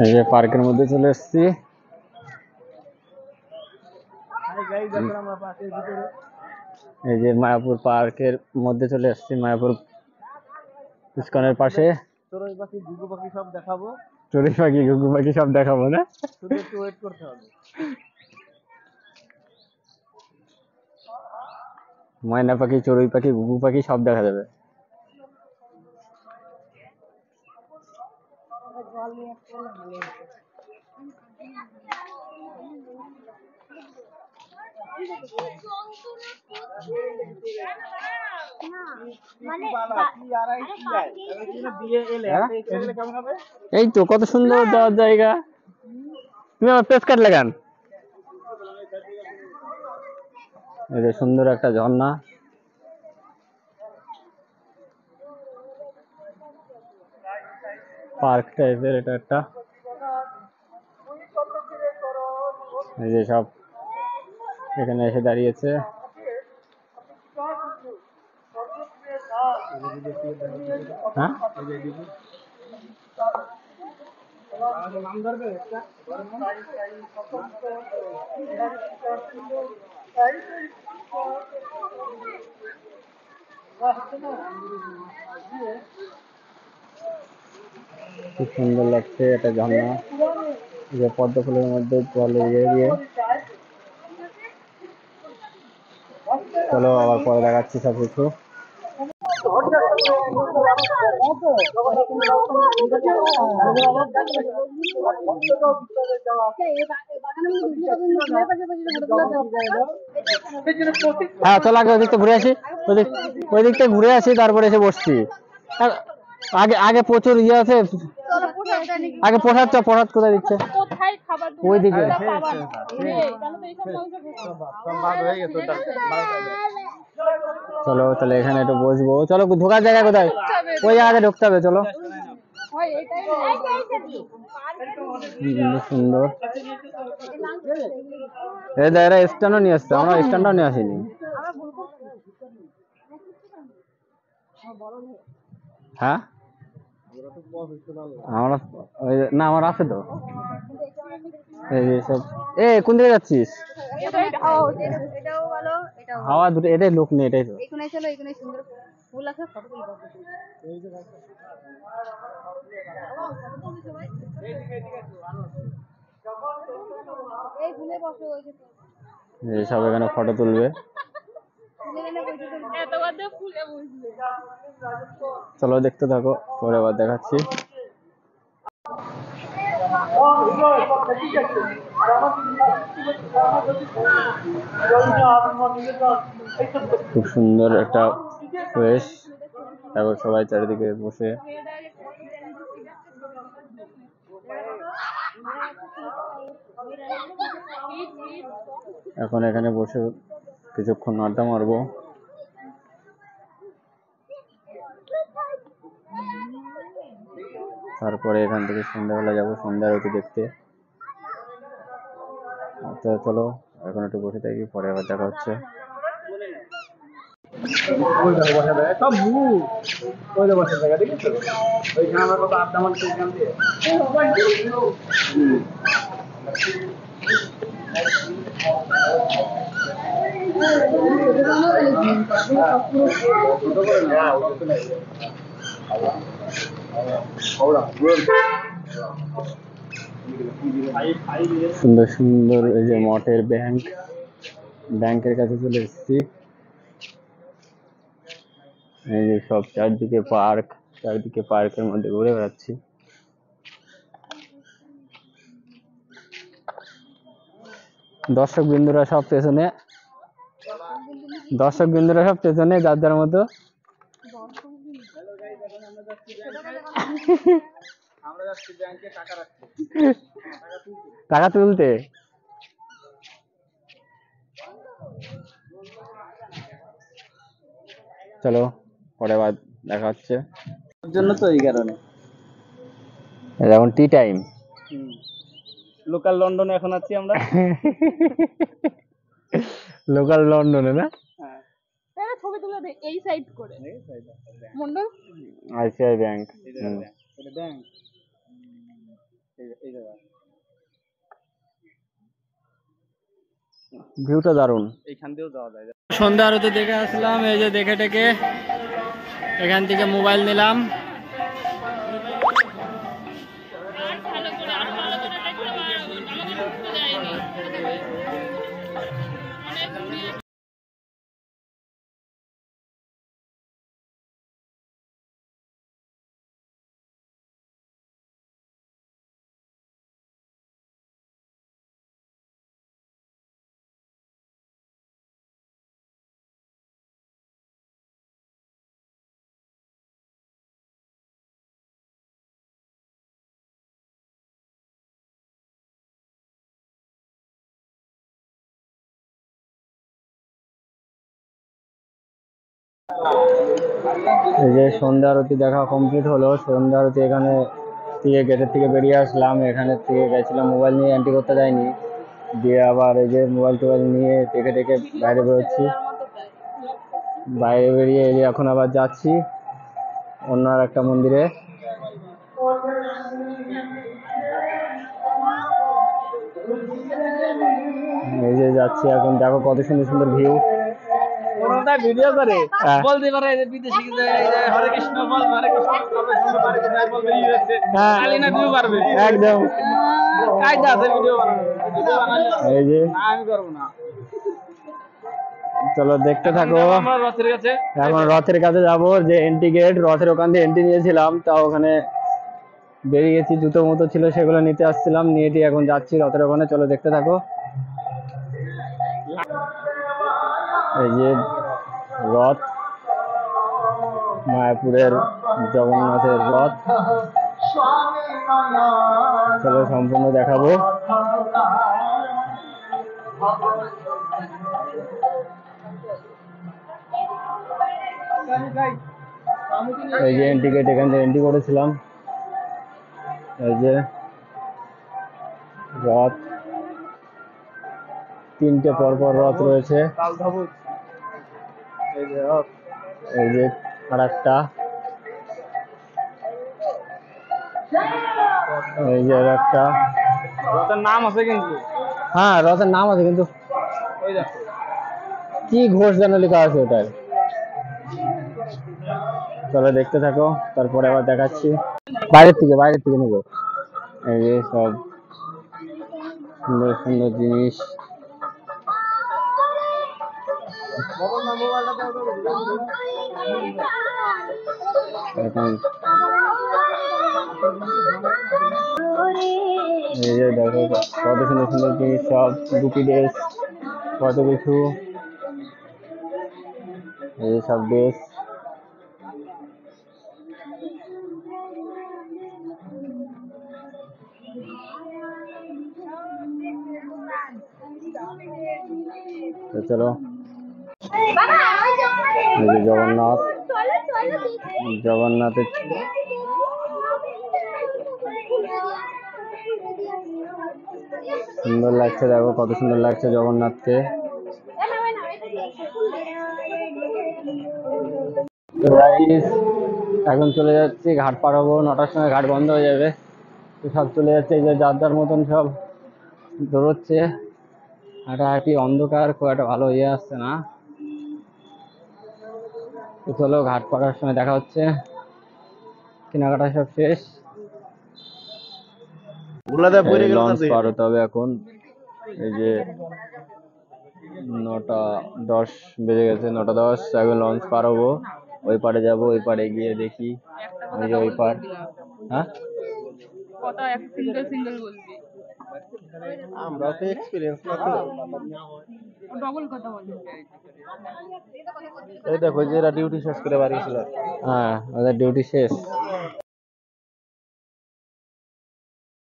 এই যে পার্কের মধ্যে চলে এসেছি। এই যে মায়াপুর পার্কের মধ্যে চলে এসেছি, মায়াপুর ইস্কনের পাশে। চড়ুই পাখি ঘুঘু পাখি সব দেখাবো। চড়ুই পাখি ঘুঘু পাখি সব দেখাবো না, শুধু একটু ওয়েট করতে হবে। ময়না পাখি, চড়ুই পাখি, ঘুঘু পাখি সব দেখা যাবে। এই তো কত সুন্দর যাওয়ার জায়গা। তুমি আমার পেস কাটলে কেন? এই যে সুন্দর একটা ঝর্ণা। পার্ক টাইপের এটা একটা। এই যে সব এখানে এসে দাঁড়িয়েছে। হ্যাঁ খুব সুন্দর লাগছে এটা ঝর্ণা। যে পদ্ম ফুলের মধ্যে জল এগিয়ে দিয়ে। চলো আবার পরে দেখাচ্ছি সবকিছু। হ্যাঁ চলো আগে ওদিকটা ঘুরে আসি, ওই দিকটা ঘুরে আসি তারপরে এসে বসছি। আগে আগে প্রচুর ইয়ে আছে, আগে প্রসাদ কোথায় দিচ্ছে? ওইদিকে। চলো তাহলে এখানে একটু বসবো। চলো ঢোকার জায়গা কোথায়? ওই জায়গাতে ঢুকতে হবে। চলো সুন্দর। এই দাঁড়া স্ট্যান্ডও নিয়ে আসছে, আমরা স্ট্যান্ডও নিয়ে আসিনি। হ্যাঁ আমরা না, আমার আছে তো। এই সব কোন দিকে যাচ্ছিস? হাওয়া দুটো, এটাই লোক নেই, এটাই তো। সব এখানে ফটো তুলবে। চলো দেখতে থাকো, পরে আবার দেখাচ্ছি। খুব সুন্দর একটা পরিবেশ, তারপর সবাই চারিদিকে বসে। এখন এখানে বসে কিছুক্ষণ আড্ডা মারবো। তারপরে এখান থেকে সন্ধ্যাবেলা যাবো সন্ধ্যা আরতি দেখতে। আচ্ছা চলো এখন একটু বসে থাকি, পরে আবার দেখা হচ্ছে। সুন্দর সুন্দর এই যে মঠের ব্যাংকের কাছে চলে এসেছি। এই যে সব চারদিকে পার্কের মধ্যে ঘুরে বেড়াচ্ছি। দর্শক বিন্দুরা সব পেছনে, যার যার মতো। টাকা তুলতে। চলো পরে আবার দেখা হচ্ছে। জন্য তো এই কারণে এখন টি টাইম। লোকাল লন্ডনে এখন আছি আমরা। লোকাল লন্ডনে না? হ্যাঁ ছবি তুলে দে এই সাইড করে মন্ডল। ICI bank. এটা ব্যাংক। এই জায়গা ভিউটা দারুণ। এইখান দিয়েও যাওয়া যায়। সন্ধ্যা আরতি দেখে আসলাম, এই যে দেখে টেকে এখান থেকে মোবাইল নিলাম। এই যে সন্ধ্যা আরতি দেখা কমপ্লিট হলো। সন্ধ্যা আরতি এখানে থেকে গেটের থেকে বেরিয়ে আসলাম, এখানে থেকে গেছিলাম মোবাইল নিয়ে, এন্ট্রি করতে যাইনি, দিয়ে আবার এই যে মোবাইল টোবাইল নিয়ে টেকে টেকে বাইরে বেরোচ্ছি। বাইরে বেরিয়ে এই যে এখন আবার যাচ্ছি অন্য আর একটা মন্দিরে। এই যে যাচ্ছি এখন, দেখো কত সুন্দর সুন্দর ভিউ। ভিডিও করে হ্যাঁ। বলতে পারে বিদেশি হরে কৃষ্ণ বল, হরে কৃষ্ণ হরে কৃষ্ণ বল বেরিয়ে যাচ্ছে, হ্যাঁ। খালি না ভিউ পারবে একদম কায়দা আছে ভিডিও বানানো। ভিডিও বানালে এই যে না, আমি করবো না। চলো দেখতে থাকো। আমরা রথের কাছে এখন রথের কাছে যাবো, যে এন্ট্রি গেট, রথের ওখান দিয়ে এন্ট্রি নিয়েছিলাম, তা ওখানে বেরিয়ে গেছি, জুতো মতো ছিল সেগুলো নিতে আসছিলাম, নিয়ে টিয়ে এখন যাচ্ছি রথের ওখানে। চলো দেখতে থাকো। এই যে রথ, মায়াপুরের জগন্নাথের রথ, চলো সম্পূর্ণ দেখাবো। এই যে এন্ট্রি গেট, এখান থেকে এন্ট্রি করেছিলাম। এই যে রথ, তিনটে পরপর রথ রয়েছে। এই যে রথ, এই যে আর একটা, এই যে আর একটা। রথের নাম আছে কিন্তু, হ্যাঁ রথের নাম আছে কিন্তু ওই দেখো কি ঘোষ যেন লেখা আছে ওটায়। চলো দেখতে থাকো, তারপরে আবার দেখাচ্ছি। বাইরের থেকে নেবো। এই যে সব সুন্দর সুন্দর জিনিস। এখন এই যে দেখো কত সুন্দর সুন্দর জিনিস, সব গুপি ড্রেস, কত কিছু, এই সব ড্রেস। তো চলো, এই যে জগন্নাথ, জগন্নাথের সুন্দর লাগছে, দেখো কত সুন্দর লাগছে জগন্নাথকে। তো guys, এখন চলে যাচ্ছি, ঘাট পার হবো, 9টার সময় ঘাট বন্ধ হয়ে যাবে। তো সব চলে যাচ্ছে, এই যে যার যার মতন সব দৌড়চ্ছে, হাঁটাহাঁটি, অন্ধকার, খুব একটা ভালো ইয়ে আসছে না। তো চলো ঘাট পাড়ার সময় দেখা হচ্ছে, কেনাকাটা সব শেষ, লঞ্চ পার হতে হবে এখন। এই যে 9টা 10 বেজে গেছে, 9টা 10, এখন লঞ্চ পার হবো, ওই পারে যাবো, ওই পারে গিয়ে দেখি। ওই যে ওই পার, হ্যাঁ কথা এক সিঙ্গেল বলবি, আমরা তো এক্সপেরিয়েন্স না তো। ডবল কথা বলবি। এই দেখো যে এরা ডিউটি শেষ করে বাড়ি গেছিল। হ্যাঁ ওদের ডিউটি শেষ।